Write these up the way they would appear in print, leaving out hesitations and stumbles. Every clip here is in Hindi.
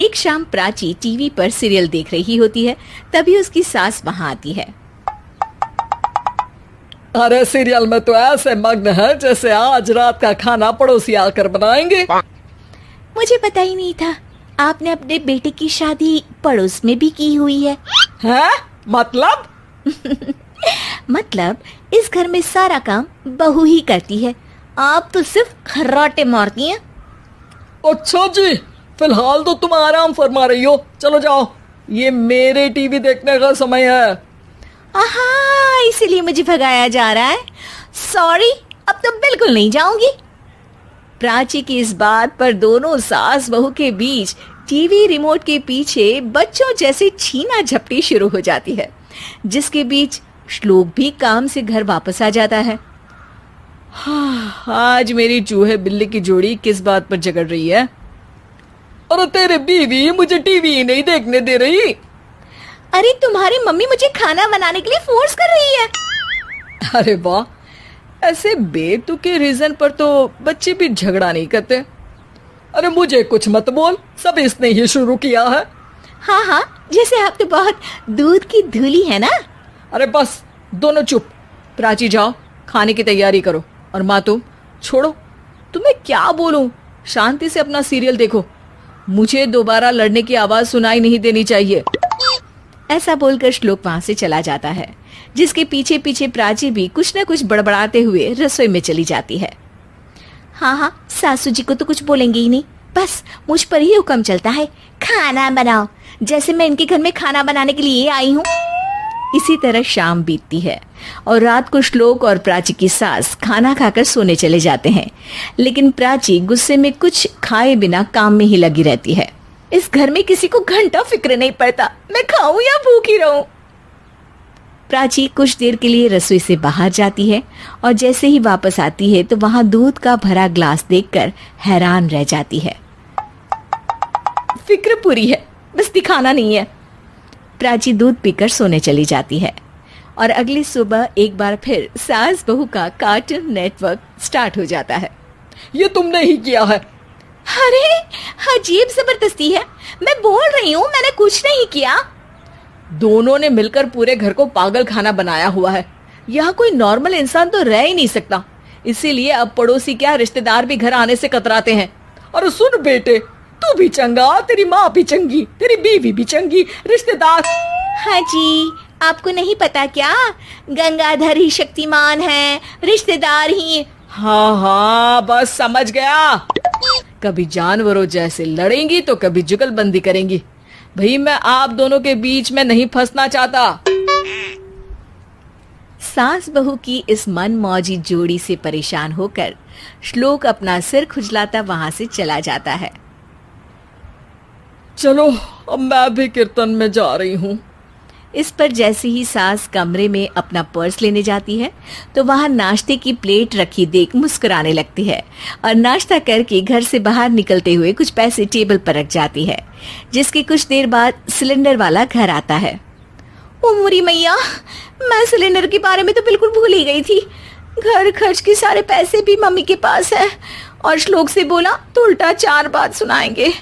एक शाम प्राची टीवी पर सीरियल देख रही होती है। तभी उसकी सास वहां आती है। अरे सीरियल में तो ऐसे मग्न है जैसे आज रात का खाना पड़ोसी आकर बनाएंगे। मुझे पता ही नहीं था आपने अपने बेटे की शादी पड़ोस में भी की हुई है। हैं? मतलब? मतलब इस घर में सारा काम बहू ही करती है, आप तो सिर्फ खर्राटे मारती हैं। अच्छा जी, फिलहाल तो तुम आराम फरमा रही हो, चलो जाओ, ये मेरे टीवी देखने का समय है। आहा, इसीलिए मुझे भगाया जा रहा है। सॉरी, अब तो बिल्कुल नहीं जाऊंगी। प्राची की इस बात पर दोनों सास बहू के बीच टीवी रिमोट के पीछे बच्चों जैसे छीना झपटी शुरू हो जाती है, जिसके बीच श्लोक भी काम से घर वापस आ जाता है। आज मेरी चूहे बिल्ली की जोड़ी किस बात पर झगड़ रही है? अरे तेरे बीवी मुझे टीवी ही नहीं देखने दे रही। अरे तुम्हारी मम्मी मुझे खाना बनाने के लिए फोर्स कर रही है। अरे वाह, ऐसे बेतुके रीजन पर तो बच्चे भी झगड़ा नहीं करते। अरे मुझे कुछ मत बोल, सब इसने ही शुरू किया है। हाँ हाँ, जैसे आप तो बहुत दूध की धूली है ना। अरे बस, दोनों चुप। प्राची जाओ, खाने की तैयारी करो। और माँ तुम छोड़ो, तुम्हें क्या बोलूं, शांति से अपना सीरियल देखो, मुझे दोबारा लड़ने की आवाज सुनाई नहीं देनी चाहिए। ऐसा बोलकर श्लोक वहां से चला जाता है, जिसके पीछे पीछे प्राची भी कुछ न कुछ बड़बड़ाते हुए रसोई में चली जाती है। हाँ हाँ, सासू जी को तो कुछ बोलेंगे ही नहीं, बस मुझ पर ही हुक्म चलता है, खाना बनाओ, जैसे मैं इनके घर में खाना बनाने के लिए आई हूँ। इसी तरह शाम बीतती है और रात को श्लोक और प्राची की सास खाना खाकर सोने चले जाते हैं, लेकिन प्राची गुस्से में कुछ खाए बिना काम में ही लगी रहती है। इस घर में किसी को घंटा फिक्र नहीं पड़ता, मैं खाऊं या भूखी रहूं। प्राची कुछ देर के लिए रसोई से बाहर जाती है और जैसे ही वापस आती है तो वहां दूध का भरा ग्लास देखकर हैरान रह जाती है। फिक्र पूरी है, बस दिखाना नहीं है। प्राची दूध पीकर सोने चली जाती है और अगली सुबह एक बार फिर सास बहू का कार्टून नेटवर्क स्टार्ट हो जाता है। ये तुमने ही किया है। अरे अजीब जबरदस्ती है, मैं बोल रही हूँ मैंने कुछ नहीं किया। दोनों ने मिलकर पूरे घर को पागल खाना बनाया हुआ है। यहाँ कोई नॉर्मल इंसान तो रह ही नहीं सकता, इसीलिए अब पड़ोसी क्या रिश्तेदार भी घर आने से कतराते हैं। और सुन बेटे, तू भी चंगा, तेरी माँ भी चंगी, तेरी बीवी भी चंगी, रिश्तेदार। हाँ जी, आपको नहीं पता क्या, गंगाधर ही शक्तिमान है, रिश्तेदार ही। हाँ हाँ, बस समझ गया। कभी जानवरों जैसे लड़ेंगी तो कभी जुगलबंदी करेंगी। भाई मैं आप दोनों के बीच में नहीं फंसना चाहता। सास बहू की इस मनमौजी जोड़ी से परेशान होकर श्लोक अपना सिर खुजलाता वहां से चला जाता है। चलो अब मैं भी कीर्तन में जा रही हूँ। इस पर जैसे ही सास कमरे में अपना पर्स लेने जाती है तो वहां नाश्ते की प्लेट रखी देख मुस्कुराने लगती है और नाश्ता करके घर से बाहर निकलते हुए कुछ पैसे टेबल पर रख जाती है, जिसके कुछ देर बाद सिलेंडर वाला घर आता है। ओ मुरी मैया, मैं सिलेंडर के बारे में तो बिल्कुल भूल ही गई थी। घर खर्च के सारे पैसे भी मम्मी के पास है और श्लोक से बोला तो उल्टा 4 बात सुनाएंगे।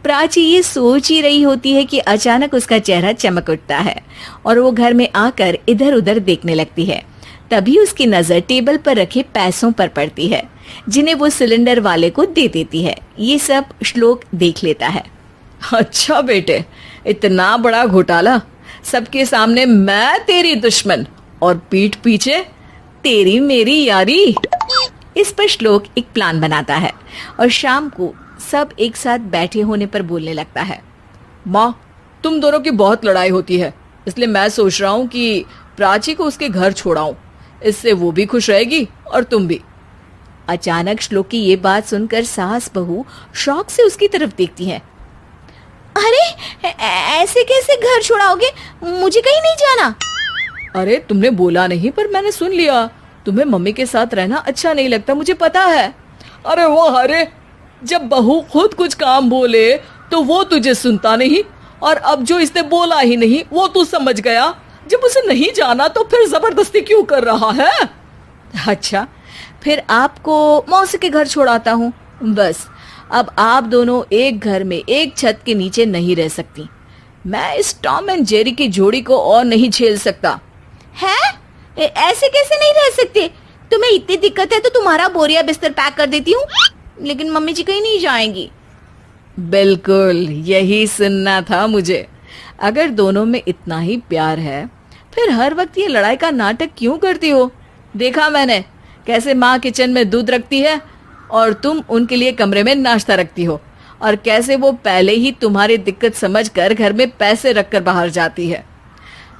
प्राची ये सोच ही रही होती है कि अचानक उसका चेहरा चमक उठता है और वो घर में आकर इधर उधर देखने लगती है। तभी उसकी नजर टेबल पर रखे पैसों पर पड़ती है, जिन्हें वो सिलेंडर वाले को दे देती है। ये सब श्लोक देख लेता है। अच्छा बेटे, इतना बड़ा घोटाला, सबके सामने मैं तेरी दुश्मन और पीठ पीछे तेरी मेरी यारी। इस पर श्लोक एक प्लान बनाता है और शाम को सब एक साथ बैठे होने पर बोलने लगता है। माँ, तुम दोनों की बहुत लड़ाई होती है, इसलिए मैं सोच रहा हूँ कि प्राची को उसके घर छोड़ाऊं, इससे वो भी खुश रहेगी और तुम भी। अचानक श्लोक की ये बात सुनकर सास बहू शौक से उसकी तरफ देखती हैं। अरे ऐसे कैसे घर छोड़ाओगे, मुझे कहीं नहीं जाना। अरे तुमने बोला नहीं पर मैंने सुन लिया, तुम्हें मम्मी के साथ रहना अच्छा नहीं लगता, मुझे पता है। अरे वो, अरे जब बहू खुद कुछ काम बोले तो वो तुझे सुनता नहीं, और अब जो इसने बोला ही नहीं वो तू समझ गया। जब उसे नहीं जाना तो फिर जबरदस्ती क्यों कर रहा है? अच्छा, फिर आपको मौसी के घर छोड़ाता हूँ, बस अब आप दोनों एक घर में एक छत के नीचे नहीं रह सकती। मैं इस टॉम एंड जेरी की जोड़ी को और नहीं झेल सकता। है? ऐसे कैसे नहीं रह सकते? तुम्हें इतनी दिक्कत है तो तुम्हारा बोरिया बिस्तर पैक कर देती हूँ, लेकिन मम्मी जी कहीं नहीं जाएंगी। बिल्कुल यही सुनना था मुझे। अगर दोनों में इतना ही प्यार है फिर हर वक्त ये लड़ाई का नाटक क्यों करती हो? देखा मैंने कैसे माँ किचन में दूध रखती है और तुम उनके लिए कमरे में नाश्ता रखती हो, और कैसे वो पहले ही तुम्हारी दिक्कत समझकर घर में पैसे रखकर बाहर जाती है।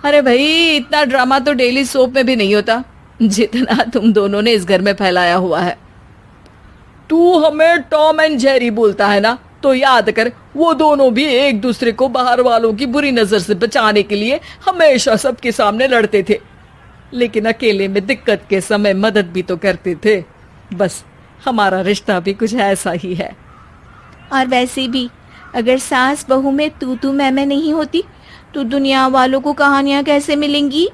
अरे भाई, इतना ड्रामा तो डेली सोप में भी नहीं होता जितना तुम दोनों ने इस घर में फैलाया हुआ है। तू हमें टॉम एंड जेरी बोलता है ना, तो याद कर वो दोनों भी एक दूसरे को बाहर वालों की बुरी नजर से बचाने के लिए हमेशा सबके सामने लड़ते थे, लेकिन अकेले में दिक्कत के समय मदद भी तो करते थे। बस हमारा रिश्ता भी कुछ ऐसा ही है। और वैसे भी अगर सास बहू में तू मैं नहीं होती तो दुनिया वालों को कहानियां कैसे मिलेंगी?